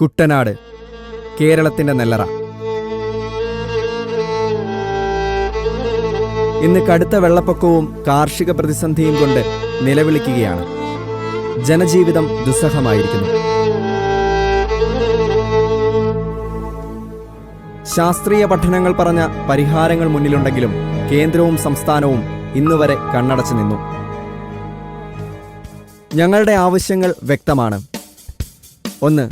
കുട്ടനാട് കേരളത്തിന്റെ നെല്ലറ. ഇന്ന് കടുത്ത വെള്ളപ്പൊക്കവും കാർഷിക പ്രതിസന്ധിയും കൊണ്ട് നിലവിളിക്കുകയാണ്. ജനജീവിതം ദുസ്സഹമായിരിക്കുന്നു. ശാസ്ത്രീയ പഠനങ്ങൾ പറഞ്ഞ പരിഹാരങ്ങൾ മുന്നിലുണ്ടെങ്കിലും കേന്ദ്രവും സംസ്ഥാനവും ഇന്നുവരെ കണ്ണടച്ചു നിന്നു. ഞങ്ങളുടെ ആവശ്യങ്ങൾ വ്യക്തമാണ്. 1.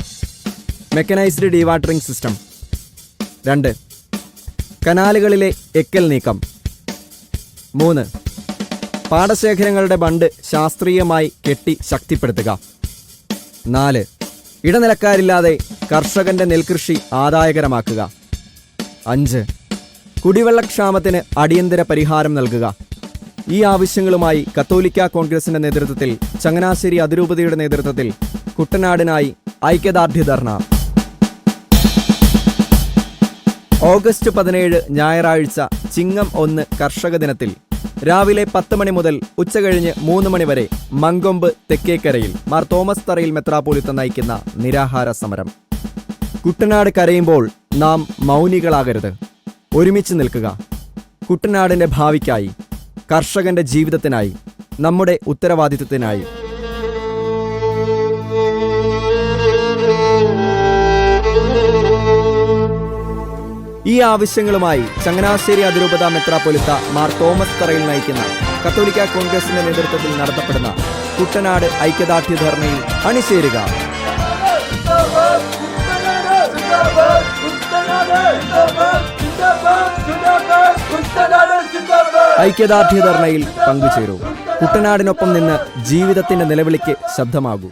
Mechanised dewatering system. 2. കനാലുകളിലെ എക്കൽ നീക്കം. 3. പാടശേഖരങ്ങളുടെ ബണ്ട് ശാസ്ത്രീയമായി കെട്ടി ശക്തിപ്പെടുത്തുക. 4. ഇടനിലക്കാരില്ലാതെ കർഷകന്റെ നെൽകൃഷി ആദായകരമാക്കുക. 5. കുടിവെള്ളക്ഷാമത്തിന് അടിയന്തര പരിഹാരം നൽകുക. ഈ ആവശ്യങ്ങളുമായി കത്തോലിക്ക കോൺഗ്രസിന്റെ നേതൃത്വത്തിൽ ചങ്ങനാശ്ശേരി അതിരൂപതയുടെ നേതൃത്വത്തിൽ കുട്ടനാടിനായി ഐക്യദാർഢ്യ ധർണ. ഓഗസ്റ്റ് 17 ഞായറാഴ്ച ചിങ്ങം 1 കർഷക ദിനത്തിൽ രാവിലെ 10 മണി മുതൽ ഉച്ചകഴിഞ്ഞ് 3 മണി വരെ മങ്കൊമ്പ് തെക്കേക്കരയിൽ മാർ തോമസ് തറയിൽ മെത്രാപ്പോലിത്ത നയിക്കുന്ന നിരാഹാര സമരം. കുട്ടനാട് കരയുമ്പോൾ നാം മൗനികളാകരുത്. ഒരുമിച്ച് നിൽക്കുക. കുട്ടനാടിന്റെ ഭാവിക്കായി, കർഷകന്റെ ജീവിതത്തിനായി, നമ്മുടെ ഉത്തരവാദിത്വത്തിനായി. ഈ ആവശ്യങ്ങളുമായി ചങ്ങനാശ്ശേരി അതിരൂപത മെത്രാപ്പൊലിത്ത മാർ തോമസ് തറയിൽ നയിക്കുന്ന കത്തോലിക്ക കോൺഗ്രസിന്റെ നേതൃത്വത്തിൽ നടത്തപ്പെടുന്ന കുട്ടനാട് ഐക്യദാർഢ്യ ധർണയിൽ അണിചേരുക. ഐക്യദാർഢ്യ ധർണയിൽ പങ്കുചേരൂ. കുട്ടനാടിനൊപ്പം നിന്ന് ജീവിതത്തിന്റെ നിലവിളിക്ക് ശബ്ദമാകൂ.